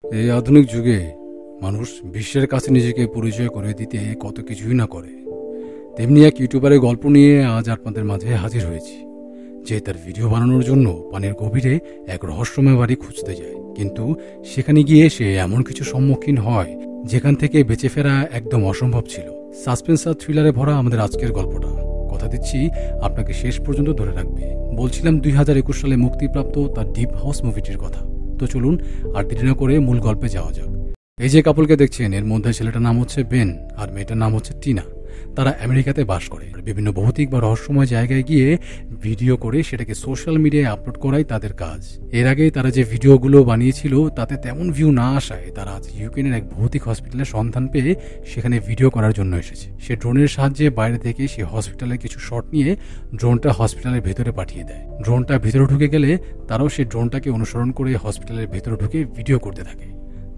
এই আধুনিক যুগে মানুষ বিশ্বের কাছে নিজেকে পরিচয় করে দিতে কত কিছুই না করে। তেমনি এক ইউটিউবারের গল্প নিয়ে আজ আপনাদের মাঝে হাজির হয়েছি, যে তার ভিডিও বানানোর জন্য পানির গভীরে এক রহস্যময় বাড়ি খুঁজতে যায়, কিন্তু সেখানে গিয়ে সে এমন কিছু সম্মুখীন হয় যেখান থেকে বেঁচে ফেরা একদম অসম্ভব ছিল। সাসপেন্স আর থ্রিলারে ভরা আমাদের আজকের গল্পটা, কথা দিচ্ছি আপনাকে শেষ পর্যন্ত ধরে রাখবে। বলছিলাম 2021 সালে মুক্তিপ্রাপ্ত তার ডিপ হাউস মুভিটির কথা। তো চলুন আর দেরি না করে মূল গল্পে যাওয়া যাক। এই যে কাপলকে দেখছেন, এর মধ্যে ছেলেটার নাম হচ্ছে বেন আর মেয়েটার নাম হচ্ছে টিনা। তারা আমেরিকাতে বাস করে। বিভিন্ন ভৌতিক বা রহস্যময় জায়গায় গিয়ে ভিডিও করে সেটাকে সোশ্যাল মিডিয়ায় আপলোড করাই তাদের কাজ। এর আগে তারা যে ভিডিওগুলো বানিয়েছিল তাতে তেমন ভিউ না আসায় তারা আজ ইউক্রেনের এক ভৌতিক হসপিটালের সন্ধান পেয়ে সেখানে ভিডিও করার জন্য এসেছে। সে ড্রোনের সাহায্যে বাইরে থেকে সে হসপিটালের কিছু শট নিয়ে ড্রোনটা হসপিটালের ভেতরে পাঠিয়ে দেয়। ড্রোনটা ভেতরে ঢুকে গেলে তারাও সেই ড্রোনটাকে অনুসরণ করে হসপিটালের ভেতরে ঢুকে ভিডিও করতে থাকে।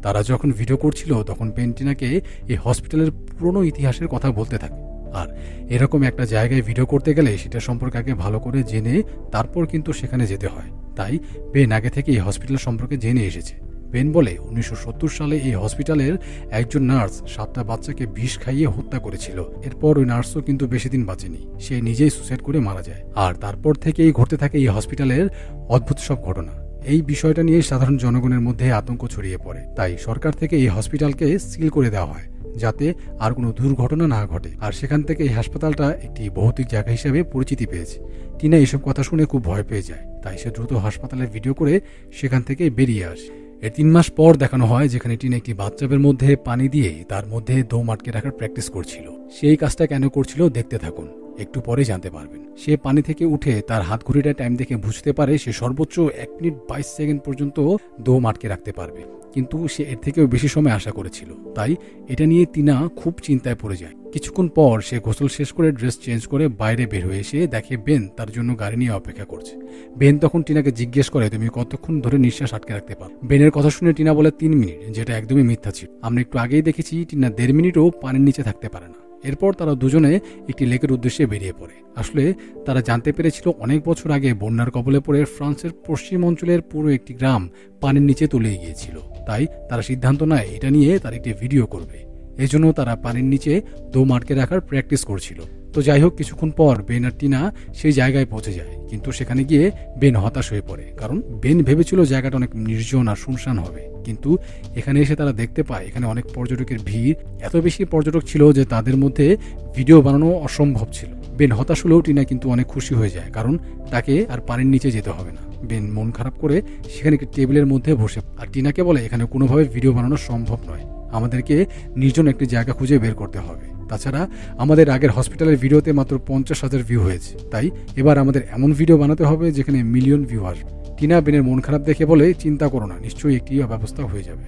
তারা যখন ভিডিও করছিল তখন বেন টিনাকে এই হসপিটালের পুরনো ইতিহাসের কথা বলতে থাকে। আর এরকম একটা জায়গায় ভিডিও করতে গেলে সেটা সম্পর্কে আগে ভালো করে জেনে তারপর কিন্তু সেখানে যেতে হয়। তাই বেন আগে থেকে এই হসপিটাল সম্পর্কে জেনে এসেছে। বেন বলে 1970 সালে এই হসপিটালের একজন নার্স 7টা বাচ্চাকে বিষ খাইয়ে হত্যা করেছিল। এরপর ওই নার্সও কিন্তু বেশি দিন বাঁচেনি, সে নিজেই সুসাইড করে মারা যায়। আর তারপর থেকেই ঘটতে থাকে এই হসপিটালের অদ্ভুত সব ঘটনা। এই বিষয়টা নিয়ে সাধারণ জনগণের মধ্যে আতঙ্ক ছড়িয়ে পড়ে। তাই সরকার থেকে এই হসপিটালকে সিল করে দেওয়া হয় যাতে আর কোনো দুর্ঘটনা না ঘটে। আর সেখান থেকে এই হাসপাতালটা একটি ভৌতিক জায়গা হিসেবে পরিচিতি পেয়েছে। টিনা এসব কথা শুনে খুব ভয় পেয়ে যায়, তাই সে দ্রুত হাসপাতালের ভিডিও করে সেখান থেকে বেরিয়ে আসে। এর 3 মাস পর দেখানো হয় যেখানে টিনা একটি বাচ্চাদের মধ্যে পানি দিয়ে তার মধ্যে দম আটকে রাখার প্র্যাকটিস করছিল। সেই কাজটা কেন করছিল দেখতে থাকুন, একটু পরে জানতে পারবেন। সে পানি থেকে উঠে তার হাত ঘড়িটা টাইম দেখে বুঝতে পারে সে সর্বোচ্চ 1 মিনিট 22 সেকেন্ড পর্যন্ত দম আটকে রাখতে পারবে, কিন্তু সে এর থেকেও বেশি সময় আশা করেছিল। তাই এটা নিয়ে টিনা খুব চিন্তায় পড়ে যায়। কিছুক্ষণ পর সে গোসল শেষ করে ড্রেস চেঞ্জ করে বাইরে বের হয়ে এসে দেখে বেন তার জন্য গাড়ি নিয়ে অপেক্ষা করছে। বেন তখন টিনাকে জিজ্ঞেস করে, তুমি কতক্ষণ ধরে নিঃশ্বাস আটকে রাখতে পারো? বেনের কথা শুনে টিনা বলে 3 মিনিট, যেটা একদমই মিথ্যা ছিল। আমরা একটু আগেই দেখেছি টিনা 1.5 মিনিটও পানির নিচে থাকতে পারে না। এরপর তারা দুজনে একটি লেকের উদ্দেশ্যে বেরিয়ে পড়ে। আসলে তারা জানতে পেরেছিল অনেক বছর আগে বন্যার কবলে পড়ে ফ্রান্সের পশ্চিম অঞ্চলের পুরো একটি গ্রাম পানির নিচে তলিয়ে গিয়েছিল। তাই তারা সিদ্ধান্ত নেয় এটা নিয়ে তার একটি ভিডিও করবে। এজন্য তারা পানির নিচে দম আটকে রাখার প্র্যাকটিস করছিল। তো যাই হোক, কিছুক্ষণ পর বেন আর টিনা সেই জায়গায় পৌঁছে যায়, কিন্তু সেখানে গিয়ে বেন হতাশ হয়ে পড়ে। কারণ বেন ভেবেছিল জায়গাটা অনেক নির্জন আর শুনশান হবে, কিন্তু এখানে এসে তারা দেখতে পায় এখানে অনেক পর্যটকের ভিড়। এত বেশি পর্যটক ছিল যে তাদের মধ্যে ভিডিও বানানো অসম্ভব ছিল। বেন হতাশ হলেও টিনা কিন্তু অনেক খুশি হয়ে যায়, কারণ তাকে আর পানির নিচে যেতে হবে না। বেন মন খারাপ করে সেখানে একটি টেবিলের মধ্যে বসে আর টিনাকে বলে এখানে কোনোভাবে ভিডিও বানানো সম্ভব নয়, আমাদেরকে নির্জন একটি জায়গা খুঁজে বের করতে হবে। তাছাড়া আমাদের আগের হসপিটালের ভিডিওতে মাত্র 50,000 ভিউ হয়েছে, তাই এবার আমাদের এমন ভিডিও বানাতে হবে যেখানে মিলিয়ন ভিউ আসবে। টিনা বেনের মন খারাপ দেখে বলে, চিন্তা করো না, নিশ্চয়ই একটি ব্যবস্থা হয়ে যাবে।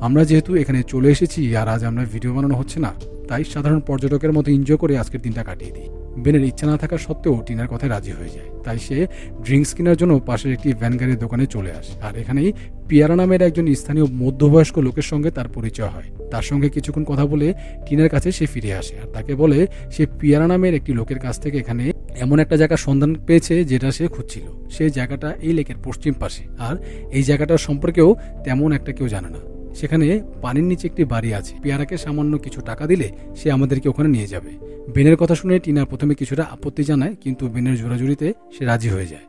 আমরা যেহেতু এখানে চলে এসেছি আর আজ আমরা ভিডিও বানানো হচ্ছে না, তাই সাধারণ পর্যটকের মতো এনজয় করে আজকের দিনটা কাটিয়ে দিই। বেনের ইচ্ছা না থাকা সত্ত্বেও টিনার কথায় রাজি হয়ে যায়। তাই সে ড্রিঙ্কস কেনার জন্য পাশের একটি ভ্যানগাড়ির দোকানে চলে আসে। আর এখানেই পিয়ারা নামের একজন স্থানীয় মধ্যবয়স্ক লোকের সঙ্গে তার পরিচয় হয়। তার সঙ্গে কিছুক্ষণ কথা বলে টিনার কাছে সে ফিরে আসে আর তাকে বলে সে পিয়ারা নামের একটি লোকের কাছ থেকে এখানে এমন একটা জায়গার সন্ধান পেয়েছে যেটা সে খুঁজছিল। সেই জায়গাটা এই লেকের পশ্চিম পাশে, আর এই জায়গাটার সম্পর্কেও তেমন একটা কেউ জানে না। সেখানে পানির নিচে একটি বাড়ি আছে, পিয়ারাকে সামান্য কিছু টাকা দিলে সে আমাদেরকে ওখানে নিয়ে যাবে। বেনের কথা শুনে টিনা প্রথমে কিছুটা আপত্তি জানায়, কিন্তু বেনের জোরাজুরিতে সে রাজি হয়ে যায়।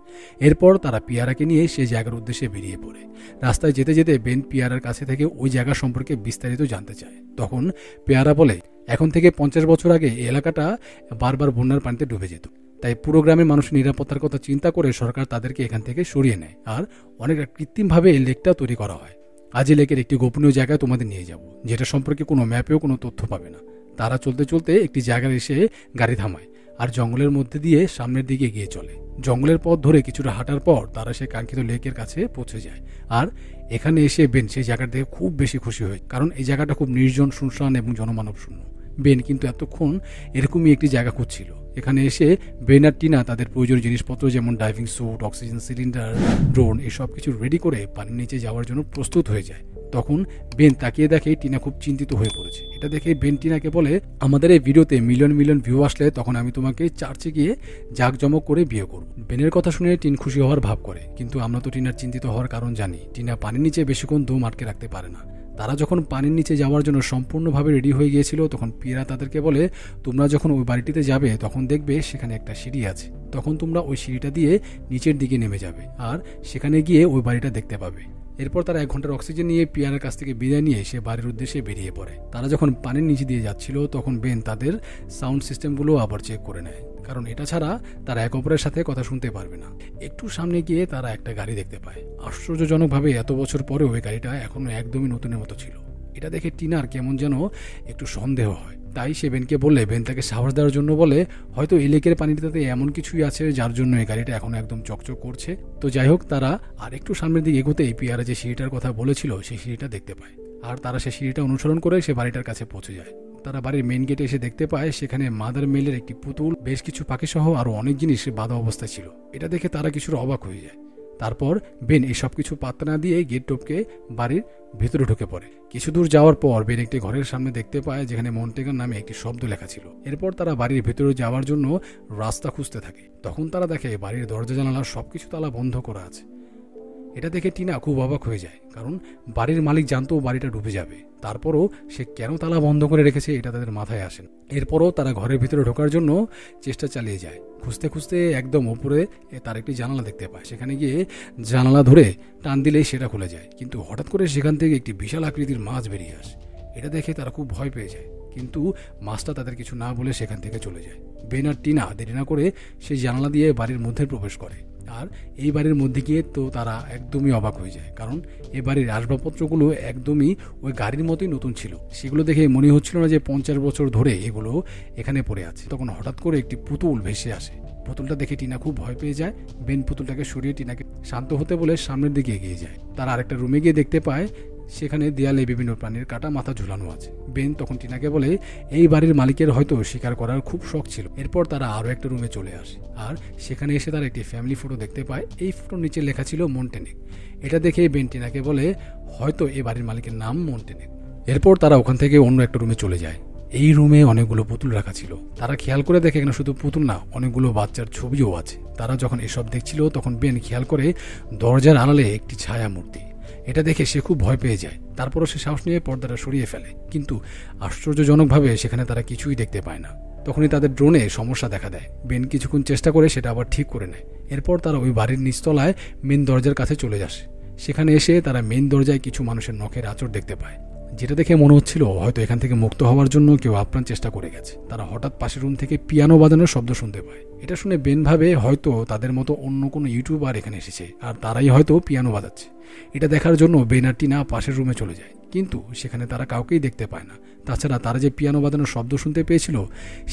এরপর তারা পিয়ারাকে নিয়ে সেই জায়গার উদ্দেশ্যে বেরিয়ে পড়ে। রাস্তায় যেতে যেতে বেন পিয়ারার কাছে থেকে ওই জায়গা সম্পর্কে বিস্তারিত জানতে চায়। তখন পিয়ারা বলে এখন থেকে 50 বছর আগে এই এলাকাটা বারবার বন্যার পানিতে ডুবে যেত, তাই পুরো গ্রামের মানুষের নিরাপত্তার কথা চিন্তা করে সরকার তাদেরকে এখান থেকে সরিয়ে নেয় আর অনেক কৃত্রিমভাবে এই লেকটা তৈরি করা হয়। আজ এই লেকের একটি গোপনীয় জায়গায় তোমাদের নিয়ে যাব, যেটা সম্পর্কে কোনো ম্যাপেও কোনো তথ্য পাবে না। তারা চলতে চলতে একটি জায়গায় এসে গাড়ি থামায় আর জঙ্গলের মধ্যে দিয়ে সামনের দিকে এগিয়ে চলে। জঙ্গলের পথ ধরে কিছুটা হাঁটার পর তারা সেই কাঙ্ক্ষিত লেকের কাছে পৌঁছে যায়। আর এখানে এসে বেন সেই জায়গাটা দেখে খুব বেশি খুশি হয়, কারণ এই জায়গাটা খুব নির্জন, শুনশান এবং জনমানব শূন্য। বেন কিন্তু এতক্ষণ এরকমই একটি জায়গা খুঁজছিল। এখানে এসে বেন আর টিনা তাদের প্রয়োজনীয় জিনিসপত্র যেমন diving suit, oxygen cylinder, drone এসব কিছু রেডি করে পানির নিচে যাওয়ার জন্য প্রস্তুত হয়ে যায়। তখন বেন তাকিয়ে দেখে টিনা খুব চিন্তিত হয়ে পড়েছে। এটা দেখে বেন টিনাকে বলে, আমাদের এই ভিডিওতে মিলিয়ন মিলিয়ন ভিউ আসলে তখন আমি তোমাকে চার্চে গিয়ে জাঁকজমক করে বিয়ে করব। বেনের কথা শুনে টিন খুশি হওয়ার ভাব করে, কিন্তু আমরা তো টিনার চিন্তিত হওয়ার কারণ জানি। টিনা পানির নিচে বেশিক্ষণ দম আটকে রাখতে পারে না। তারা যখন পানির নিচে যাওয়ার জন্য সম্পূর্ণভাবে রেডি হয়ে গিয়েছিল তখন পিয়েরা তাদেরকে বলে, তোমরা যখন ওই বাড়িটিতে যাবে তখন দেখবে সেখানে একটা সিঁড়ি আছে। তখন তোমরা ওই সিঁড়িটা দিয়ে নিচের দিকে নেমে যাবে আর সেখানে গিয়ে ওই বাড়িটা দেখতে পাবে। এরপর তারা 1 ঘন্টার অক্সিজেন নিয়ে পিয়ারার কাছ থেকে বিদায় নিয়ে সে বাড়ির উদ্দেশ্যে বেরিয়ে পড়ে। তারা যখন পানির নিচে দিয়ে যাচ্ছিল তখন বেন তাদের সাউন্ড সিস্টেমগুলো আবার চেক করে নেয়, কারণ এটা ছাড়া তারা এক অপরের সাথে কথা শুনতে পারবে না। একটু সামনে গিয়ে তারা একটা গাড়ি দেখতে পায়। আশ্চর্যজনকভাবে এত বছর পরেও ওই গাড়িটা এখনো একদমই নতুনের মতো ছিল। এটা দেখে টিনার কেমন যেন একটু সন্দেহ হয়। তাই সে বেনকে বললে, বেন তাকে সাহস দেওয়ার জন্য বলে, হয়তো এই লেকের পানিটাতে এমন কিছুই আছে যার জন্য এই গাড়িটা এখনো একদম চকচক করছে। তো যাই হোক, তারা আর একটু সামনের দিকে এগোতেই পিয়ারা যে সিঁড়িটার কথা বলেছিল সেই সিঁড়িটা দেখতে পায় আর তারা সেই সিঁড়িটা অনুসরণ করে সে বাড়িটার কাছে পৌঁছে যায়। তারা বাড়ির মেইন গেটে এসে দেখতে পায় সেখানে মাদার মেলের একটি পুতুল, বেশ কিছু পাখি সহ আরো অনেক জিনিস বাঁধা অবস্থায় ছিল। এটা দেখে তারা কিছুটা অবাক হয়ে যায়। তারপর বেন এই সব কিছু পাত্তা না দিয়ে গেট টপকে বাড়ির ভেতরে ঢুকে পড়ে। কিছু দূর যাওয়ার পর বেন একটি ঘরের সামনে দেখতে পায় যেখানে মন্টেগার নামে একটি শব্দ লেখা ছিল। এরপর তারা বাড়ির ভেতরে যাওয়ার জন্য রাস্তা খুঁজতে থাকে। তখন তারা দেখে বাড়ির দরজা জানালা সবকিছু তালা বন্ধ করা আছে। এটা দেখে টিনা খুব অবাক হয়ে যায়, কারণ বাড়ির মালিক জানতো বাড়িটা ডুবে যাবে। তারপরও সে কেন তালা বন্ধ করে রেখেছে এটা তাদের মাথায় আসে না। এরপরও তারা ঘরের ভিতরে ঢোকার জন্য চেষ্টা চালিয়ে যায়। খুঁজতে খুঁজতে একদম উপরে তার একটি জানালা দেখতে পায়। সেখানে গিয়ে জানালা ধরে টান দিলেই সেটা খুলে যায়, কিন্তু হঠাৎ করে সেখান থেকে একটি বিশাল আকৃতির মাছ বেরিয়ে আসে। এটা দেখে তারা খুব ভয় পেয়ে যায়, কিন্তু মাছটা তাদের কিছু না বলে সেখান থেকে চলে যায়। বেন আর টিনা দেরি না করে সেই জানালা দিয়ে বাড়ির মধ্যে প্রবেশ করে। আর এই বাড়ির মধ্যে গিয়ে তো তারা একদমই অবাক হয়ে যায়, কারণ এই বাড়ির আসবাবপত্রগুলো একদমই ওই গাড়ির মতোই নতুন ছিল। সেগুলো দেখে মনে হচ্ছিল না যে 50 বছর ধরে এগুলো এখানে পড়ে আছে। তখন হঠাৎ করে একটি পুতুল ভেসে আসে। পুতুলটা দেখে টিনা খুব ভয় পেয়ে যায়। বেন পুতুলটাকে সরিয়ে টিনাকে শান্ত হতে বলে সামনের দিকে এগিয়ে যায়। তারা আরেকটা রুমে গিয়ে দেখতে পায় সেখানে দেয়ালে বিভিন্ন প্রাণীর কাটা মাথা ঝুলানো আছে। বেন তখন টিনাকে বলে, এই বাড়ির মালিকের হয়তো শিকার করার খুব শখ ছিল। এরপর তারা আরও একটা রুমে চলে আসে আর সেখানে এসে তারা একটি ফ্যামিলি ফটো দেখতে পায়। এই ফটোর নিচে লেখা ছিল মন্টেনেক। এটা দেখে বেন টিনাকে বলে, হয়তো এই বাড়ির মালিকের নাম মন্টেনেক। এরপর তারা ওখান থেকে অন্য একটা রুমে চলে যায়। এই রুমে অনেকগুলো পুতুল রাখা ছিল। তারা খেয়াল করে দেখে এখানে শুধু পুতুল না, অনেকগুলো বাচ্চার ছবিও আছে। তারা যখন এসব দেখছিল তখন বেন খেয়াল করে দরজার আড়ালে একটি ছায়া মূর্তি। এটা দেখে সে খুব ভয় পেয়ে যায়। তারপরও সে সাহস নিয়ে পর্দাটা সরিয়ে ফেলে, কিন্তু আশ্চর্যজনকভাবে সেখানে তারা কিছুই দেখতে পায় না। তখনই তাদের ড্রোনে সমস্যা দেখা দেয়। বেন কিছুক্ষণ চেষ্টা করে সেটা আবার ঠিক করে নেয়। এরপর তারা ওই বাড়ির নিচতলায় মেন দরজার কাছে চলে আসে। সেখানে এসে তারা মেন দরজায় কিছু মানুষের নখের আঁচড় দেখতে পায়, যেটা দেখে মনে হচ্ছিল হয়তো এখান থেকে মুক্ত হওয়ার জন্য কেউ আপ্রাণ চেষ্টা করে গেছে। তারা হঠাৎ পাশের রুম থেকে পিয়ানো বাজানোর শব্দ শুনতে পায়। এটা শুনে বেন ভাবে হয়তো তাদের মতো অন্য কোনো ইউটিউবার এখানে এসেছে আর তারাই হয়তো পিয়ানো বাজাচ্ছে। এটা দেখার জন্য বেন আর টিনা পাশের রুমে চলে যায়, কিন্তু সেখানে তারা কাউকেই দেখতে পায় না। তাছাড়া তারা যে পিয়ানো বাজানোর শব্দ শুনতে পেয়েছিল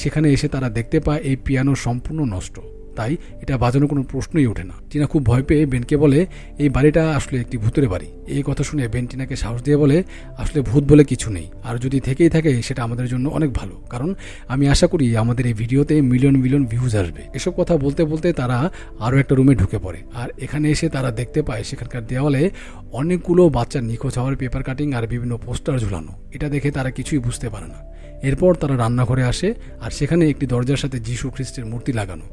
সেখানে এসে তারা দেখতে পায় এই পিয়ানো সম্পূর্ণ নষ্ট, তাই এটা বাজানোর কোনো প্রশ্নই ওঠে না। টিনা খুব ভয় পেয়ে বেনকে বলে, এই বাড়িটা আসলে একটি ভূতের বাড়ি। এই কথা শুনে বেন টিনাকে সাহস দিয়ে বলে, আসলে ভূত বলে কিছু নেই, আর যদি থেকেই থাকে সেটা আমাদের জন্য অনেক ভালো, কারণ আমি আশা করি আমাদের এই ভিডিওতে মিলিয়ন মিলিয়ন ভিউজ আসবে। এসব কথা বলতে বলতে তারা আরও একটা রুমে ঢুকে পড়ে আর এখানে এসে তারা দেখতে পায় সেখানকার দেওয়ালে অনেকগুলো বাচ্চার নিখোঁজ হওয়ার পেপার কাটিং আর বিভিন্ন পোস্টার ঝুলানো। এটা দেখে তারা কিছুই বুঝতে পারে না। এরপর তারা রান্নাঘরে আসে আর সেখানে একটি দরজার সাথে যীশু খ্রিস্টের মূর্তি লাগানো।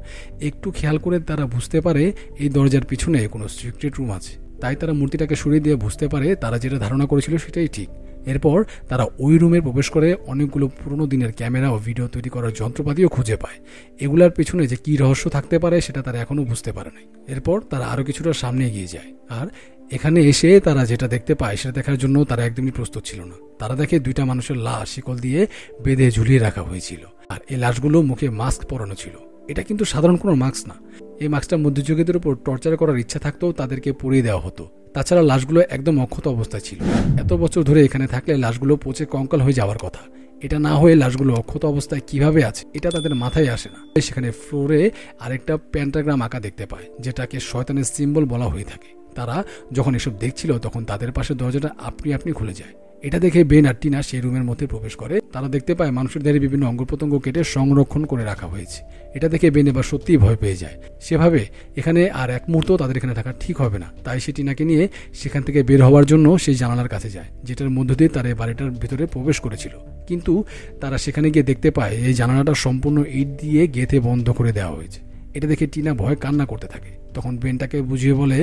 একটু খেয়াল করে তারা বুঝতে পারে এই দরজার পিছনে কোনো সিক্রেট রুম আছে। তাই তারা মূর্তিটাকে সরিয়ে দিয়ে বুঝতে পারে তারা যেটা ধারণা করেছিল সেটাই ঠিক। এরপর তারা ওই রুমে প্রবেশ করে অনেকগুলো পুরনো দিনের ক্যামেরা ও ভিডিও তৈরি করার যন্ত্রপাতিও খুঁজে পায়। এগুলার পেছনে যে কী রহস্য থাকতে পারে সেটা তারা এখনও বুঝতে পারে নাই। এরপর তারা আরও কিছুটা সামনে এগিয়ে যায় আর এখানে এসে তারা যেটা দেখতে পায় সেটা দেখার জন্য তারা একদমই প্রস্তুত ছিল না। তারা দেখে 2টা মানুষের লাশ শিকল দিয়ে বেঁধে ঝুলিয়ে রাখা হয়েছিল আর এই লাশগুলো মুখে মাস্ক পরানো ছিল। এটা কিন্তু সাধারণ কোনো মাস্ক না। এই মাস্কটা মধ্যযুগীদের উপর টর্চার করার ইচ্ছা থাকতেও তাদেরকে পরিয়ে দেওয়া হতো। তাছাড়া লাশগুলো একদম অক্ষত অবস্থায় ছিল। এত বছর ধরে এখানে থাকলে লাশগুলো পচে কঙ্কাল হয়ে যাওয়ার কথা। এটা না হয়ে লাশগুলো অক্ষত অবস্থায় কিভাবে আছে এটা তাদের মাথায় আসে না। সেখানে ফ্লোরে আরেকটা পেন্টাগ্রাম আঁকা দেখতে পায়, যেটাকে শয়তানের সিম্বল বলা হয়ে থাকে। তারা যখন এসব দেখছিল তখন তাদের পাশে দরজাটা আপনি খুলে যায়। এটা দেখে বেন আর টিনা সেই রুমের মধ্যে প্রবেশ করে। তারা দেখতে পায় মানুষের দেহের বিভিন্ন অঙ্গ প্রত্যঙ্গ কেটে সংরক্ষণ করে রাখা হয়েছে। এটা দেখে বেন এবার সত্যিই ভয় পেয়ে যায়। সেভাবে এখানে আর এক মুহূর্ত তাদের এখানে থাকা ঠিক হবে না, তাই সে টিনাকে নিয়ে সেখান থেকে বের হওয়ার জন্য সেই জানালার কাছে যায়, যেটার মধ্য দিয়ে তারা এই বাড়িটার ভিতরে প্রবেশ করেছিল। কিন্তু তারা সেখানে গিয়ে দেখতে পায় এই জানালাটা সম্পূর্ণ ইট দিয়ে গেঁথে বন্ধ করে দেওয়া হয়েছে। এটা দেখে টিনা ভয় কান্না করতে থাকে। তখন বেন তাকে বুঝিয়ে বলে,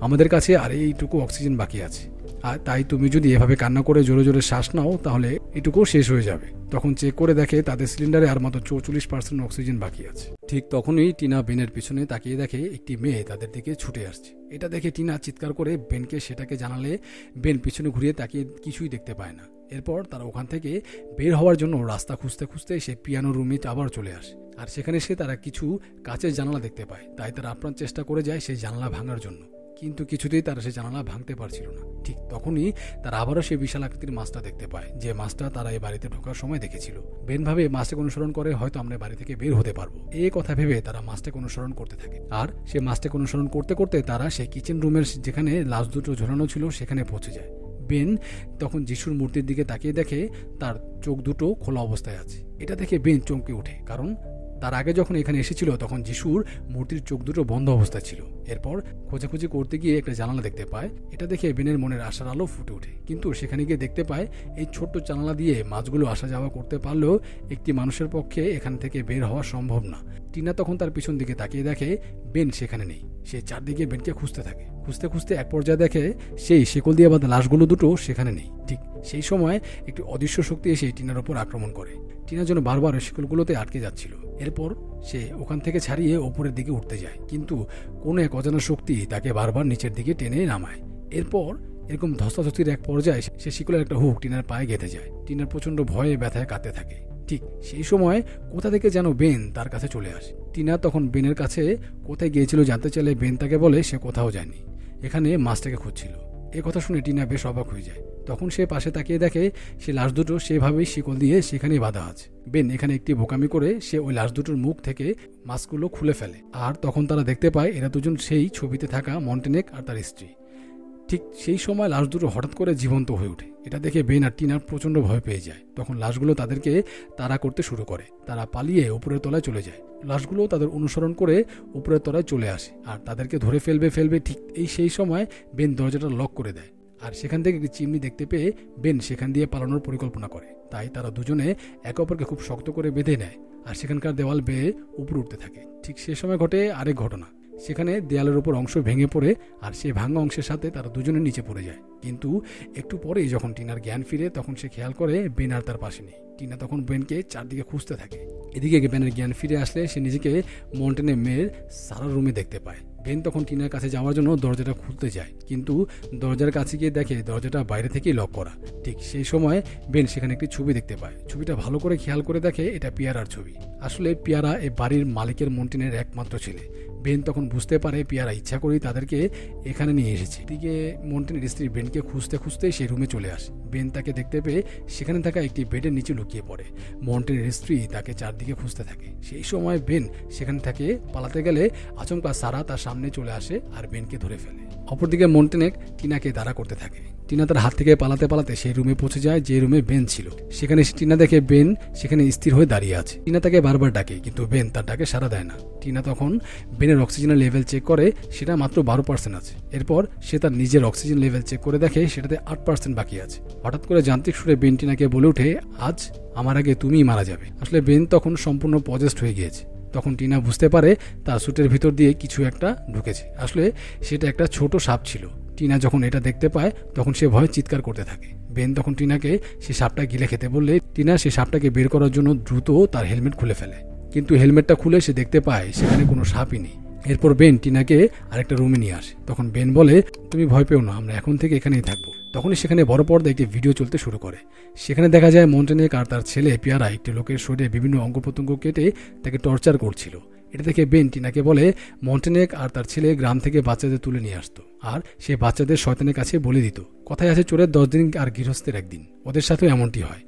আমাদের কাছে আর এইটুকু অক্সিজেন বাকি আছে, আর তাই তুমি যদি এভাবে কান্না করে জোরে জোরে শ্বাস নাও তাহলে এটুকু শেষ হয়ে যাবে। তখন চেক করে দেখে তাদের সিলিন্ডারে আর মাত্র 44% অক্সিজেন বাকি আছে। ঠিক তখনই টিনা বেনের পিছনে তাকিয়ে দেখে একটি মেয়ে তাদের দিকে ছুটে আসছে। এটা দেখে টিনা চিৎকার করে বেনকে সেটাকে জানালে বেন পিছনে ঘুরিয়ে তাকিয়ে কিছুই দেখতে পায় না। এরপর তারা ওখান থেকে বের হওয়ার জন্য রাস্তা খুঁজতে খুঁজতে সে পিয়ানো রুমে আবার চলে আসে। আর সেখানে সে তারা কিছু কাচের জানালা দেখতে পায়, তাই তারা আপ্রাণ চেষ্টা করে যায় সেই জানালা ভাঙার জন্য, কিন্তু কিছুতেই তারা সেই জানালা ভাঙতে পারছিল না। ঠিক তখনই তারা আবারও সেই বিশাল আকৃতির মাছটা দেখতে পায়, যে মাছটা তারা এই বাড়িতে ঢোকার সময় দেখেছিল। বেন ভাবে মাছটাকে অনুসরণ করে হয়তো আমরা বাড়ি থেকে বের হতে পারবো, এই কথা ভেবে তারা মাছটাকে অনুসরণ করতে থাকে। আর সে মাছটাকে অনুসরণ করতে করতে তারা সেই কিচেন রুমের যেখানে লাশ দুটো ঝোলানো ছিল সেখানে পৌঁছে যায়। বেন তখন যিশুর মূর্তির দিকে তাকিয়ে দেখে তার চোখ দুটো খোলা অবস্থায় আছে। এটা দেখে বেন চমকে ওঠে, কারণ তার আগে যখন এখানে এসেছিল তখন যিশুর মূর্তির চোখ দুটো বন্ধ অবস্থায় ছিল। এরপর খোঁজাখুঁজি করতে গিয়ে একটা জানালা দেখতে পায়। এটা দেখে বেনের মনের আশার আলো ফুটে ওঠে, কিন্তু সেখানে গিয়ে দেখতে পায় এই ছোট্ট জানালা দিয়ে মাছগুলো আসা যাওয়া করতে পারলেও একটি মানুষের পক্ষে এখান থেকে বের হওয়া সম্ভব না। টিনা তখন তার পিছন দিকে তাকিয়ে দেখে বেন সেখানে নেই। সে চারদিকে বেনকে খুঁজতে থাকে। খুঁজতে খুঁজতে এক পর্যায়ে দেখে সেই শিকল দিয়ে বাঁধা লাশগুলো দুটো সেখানে নেই। ঠিক সেই সময় একটি অদৃশ্য শক্তি এসে টিনার উপর আক্রমণ করে। টিনা যেন বারবার শিকলগুলোতে আটকে যাচ্ছিল। এরপর সে ওখান থেকে ছাড়িয়ে ওপরের দিকে উঠতে যায়, কিন্তু কোনো এক অজানা শক্তি তাকে বারবার নিচের দিকে টেনে নামায়। এরপর এরকম ধস্তাধস্তির এক পর্যায়ে সে শিকলের একটা হুক টিনার পায়ে গেঁথে যায়। টিনার প্রচন্ড ভয়ে ব্যথায় কাঁদতে থাকে। ঠিক সেই সময় কোথা থেকে যেন বেন তার কাছে চলে আসে। টিনা তখন বেনের কাছে কোথায় গিয়েছিল জানতে চাইলে বেন তাকে বলে সে কোথাও যায়নি, এখানে মাছটাকে খুঁজছিল। এ কথা শুনে টিনা বেশ অবাক হয়ে যায়। তখন সে পাশে তাকিয়ে দেখে সে লাশ দুটো সেভাবেই শিকল দিয়ে সেখানেই বাঁধা আছে। বেন এখানে একটি বোকামি করে সে ওই লাশ দুটোর মুখ থেকে মাছগুলো খুলে ফেলে। আর তখন তারা দেখতে পায় এরা দুজন সেই ছবিতে থাকা মন্টেনেক আর তার স্ত্রী। ঠিক সেই সময় লাশ দুটো হঠাৎ করে জীবন্ত হয়ে ওঠে। এটা দেখে বেন আর টিনা প্রচন্ড ভয় পেয়ে যায়। তখন লাশগুলো তাদেরকে তাড়া করতে শুরু করে। তারা পালিয়ে উপরের তলায় চলে যায়। লাশগুলো তাদের অনুসরণ করে উপরের তলায় চলে আসে আর তাদেরকে ধরে ফেলবে। ঠিক সেই সময় বেন দরজাটা লক করে দেয়। আর সেখান থেকে একটি চিমনি দেখতে পেয়ে বেন সেখান দিয়ে পালানোর পরিকল্পনা করে। তাই তারা দুজনে একে অপরকে খুব শক্ত করে বেঁধে নেয় আর সেখানকার দেওয়াল বেয়ে উপরে উঠতে থাকে। ঠিক সে সময় ঘটে আরেক ঘটনা। সেখানে দেয়ালের উপর অংশ ভেঙে পড়ে আর সেই ভাঙা অংশের সাথে তারা দুজনে নিচে পড়ে যায়। কিন্তু একটু পরেই যখন টিনার জ্ঞান ফিরে তখন সে খেয়াল করে বেন আর তার পাশে নেই। টিনা তখন বেনকে চারদিকে খুঁজতে থাকে। এদিকে বেনের জ্ঞান ফিরে আসলে সে নিজেকে মন্টেনে মেয়ের সারার রুমে দেখতে পায়। বেন তখন টিনার কাছে যাওয়ার জন্য দরজাটা খুলতে যায়, কিন্তু দরজার কাছে গিয়ে দেখে দরজাটা বাইরে থেকেই লক করা। ঠিক সেই সময় বেন সেখানে একটি ছবি দেখতে পায়। ছবিটা ভালো করে খেয়াল করে দেখে এটা পিয়ারার ছবি। আসলে পিয়ারা এই বাড়ির মালিকের মন্টেনের একমাত্র ছেলে। বেন তখন বুঝতে পারে পিয়ারা ইচ্ছা করেই তাদেরকে এখানে নিয়ে এসেছে। এদিকে মন্টেনের স্ত্রী বেনকে খুঁজতে খুঁজতেই সেই রুমে চলে আসে। বেন তাকে দেখতে পেয়ে সেখানে থাকা একটি বেডের নিচে লুকিয়ে পড়ে। মন্টেনের স্ত্রী তাকে চারদিকে খুঁজতে থাকে। সেই সময় বেন সেখানে থেকে পালাতে গেলে আচমকা সারা তার সামনে চলে আসে আর বেনকে ধরে ফেলে। অপরদিকে মন্টেনেক টিনাকে তাড়া করতে থাকে। টিনা তার হাত থেকে পালাতে পালাতে সেই রুমে পৌঁছে যায় যে রুমে বেন ছিল। সেখানে টিনা দেখে বেন সেখানে স্থির হয়ে দাঁড়িয়ে আছে। টিনা তাকে বারবার ডাকে, কিন্তু বেন তার ডাকে সাড়া দেয় না। টিনা তখন বেনের অক্সিজেনের লেভেল চেক করে, সেটা মাত্র 12% আছে। এরপর সে তার নিজের অক্সিজেন লেভেল চেক করে দেখে সেটাতে 8% বাকি আছে। হঠাৎ করে যান্ত্রিক সুরে বেন টিনাকে বলে ওঠে, আজ আমার আগে তুমিই মারা যাবে। আসলে বেন তখন সম্পূর্ণ পজেস্ট হয়ে গিয়েছে। তখন টিনা বুঝতে পারে তার স্যুটের ভিতর দিয়ে কিছু একটা ঢুকেছে। আসলে সেটা একটা ছোট সাপ ছিল। টিনা যখন এটা দেখতে পায় তখন সে ভয়ে চিৎকার করতে থাকে। বেন তখন টিনাকে সে সাপটা গিলে খেতে বললে টিনা সে সাপটাকে বের করার জন্য দ্রুত তার হেলমেট খুলে ফেলে, কিন্তু হেলমেটটা খুলে সে দেখতে পায় সেখানে কোনো সাপই নেই। এরপর বেন টিনাকে আরেকটা রুমে নিয়ে আসে। তখন বেন বলে, তুমি ভয় পেও না, আমরা এখন থেকে এখানেই থাকবো। তখনই সেখানে বড় পর্দায় একটি ভিডিও চলতে শুরু করে। সেখানে দেখা যায় মন্টেনেক আর তার ছেলে পিয়ারা একটি লোকের শরীরে বিভিন্ন অঙ্গ প্রত্যঙ্গ কেটে তাকে টর্চার করছিল। এটা থেকে বেন টিনাকে বলে মন্টেনেক আর তার ছেলে গ্রাম থেকে বাচ্চাদের তুলে নিয়ে আসতো আর সে বাচ্চাদের শয়তানের কাছে বলে দিত। কথায় আছে চোরের 10 দিন আর গৃহস্থের 1 দিন। ওদের সাথেও এমনটি হয়।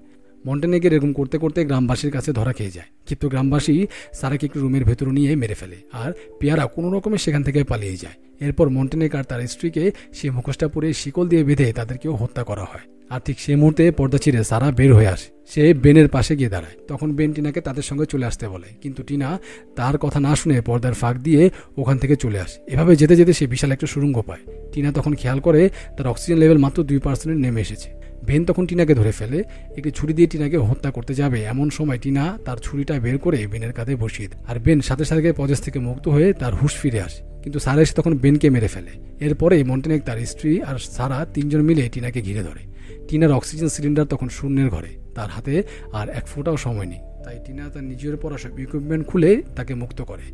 মন্টেনেগের এরকম করতে করতে গ্রামবাসীর কাছে ধরা খেয়ে যায়, কিন্তু গ্রামবাসী সারাকে একটু রুমের ভেতরে নিয়ে মেরে ফেলে আর পিয়ারা কোনো রকমে সেখান থেকে পালিয়ে যায়। এরপর মন্টেনেগ আর তার স্ত্রীকে সে মুখোশটা পরে শিকল দিয়ে বেঁধে তাদেরকেও হত্যা করা হয়। আর ঠিক সেই মুহূর্তে পর্দা ছিঁড়ে সারা বের হয়ে আসে। সে বেনের পাশে গিয়ে দাঁড়ায়। তখন বেন টিনাকে তাদের সঙ্গে চলে আসতে বলে, কিন্তু টিনা তার কথা না শুনে পর্দার ফাঁক দিয়ে ওখান থেকে চলে আসে। এভাবে যেতে যেতে সে বিশাল একটা সুড়ঙ্গ পায়। টিনা তখন খেয়াল করে তার অক্সিজেন লেভেল মাত্র 2% নেমে এসেছে। বেন তখন টিনাকে ধরে ফেলে, একটি ছুরি দিয়ে টিনাকে হত্যা করতে যাবে এমন সময় টিনা তার ছুরিটা বের করে বেনের কাঁধে বসিয়ে দেয়। আর বেন সাথে সাথে পজেস থেকে মুক্ত হয়ে তার হুঁশ ফিরে আসে, কিন্তু সারা এসে তখন বেনকে মেরে ফেলে। এরপরে মন্টেনেগ, তার স্ত্রী আর সারা 3 জন মিলে টিনাকে ঘিরে ধরে। টিনার অক্সিজেন সিলিন্ডার তখন শূন্যের ঘরে, তার হাতে আর 1 ফোঁটাও সময় নেই। তাই টিনা তার নিজের পরা সব ইকুইপমেন্ট খুলে তাকে মুক্ত করে।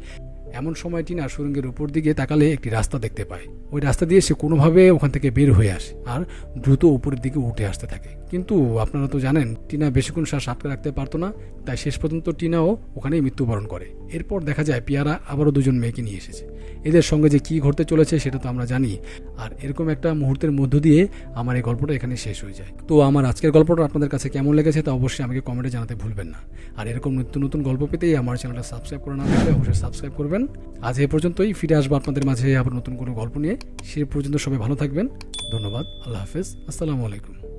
এমন সময় টিনা সুড়ঙ্গের উপর দিকে তাকালে একটি রাস্তা দেখতে পায়। ওই রাস্তা দিয়ে সে কোনোভাবে ওখান থেকে বের হয়ে আসে আর দ্রুত উপরের দিকে উঠে আসতে থাকে। কিন্তু আপনারা তো জানেন টিনা বেশিক্ষণ শ্বাস আটকে রাখতে পারতো না, তাই শেষ পর্যন্ত টিনাও ওখানেই মৃত্যুবরণ করে। এরপর দেখা যায় পিয়ারা আবারও 2 জন মেয়েকে নিয়ে এসেছে। এদের সঙ্গে যে কী ঘটতে চলেছে সেটা তো আমরা জানি। আর এরকম একটা মুহূর্তের মধ্য দিয়ে আমার এই গল্পটা এখানে শেষ হয়ে যায়। তো আমার আজকের গল্পটা আপনাদের কাছে কেমন লেগেছে তা অবশ্যই আমাকে কমেন্টে জানাতে ভুলবেন না। আর এরকম নিত্য নতুন গল্প পেতেই আমার চ্যানেলটা সাবস্ক্রাইব করে না থাকলে অবশ্যই সাবস্ক্রাইব করবেন। আজ এ পর্যন্তই, ফিরে আসবো আপনাদের মাঝে আবার নতুন কোনো গল্প নিয়ে। সে পর্যন্ত সবাই ভালো থাকবেন। ধন্যবাদ। আল্লাহ হাফেজ। আসসালামু আলাইকুম।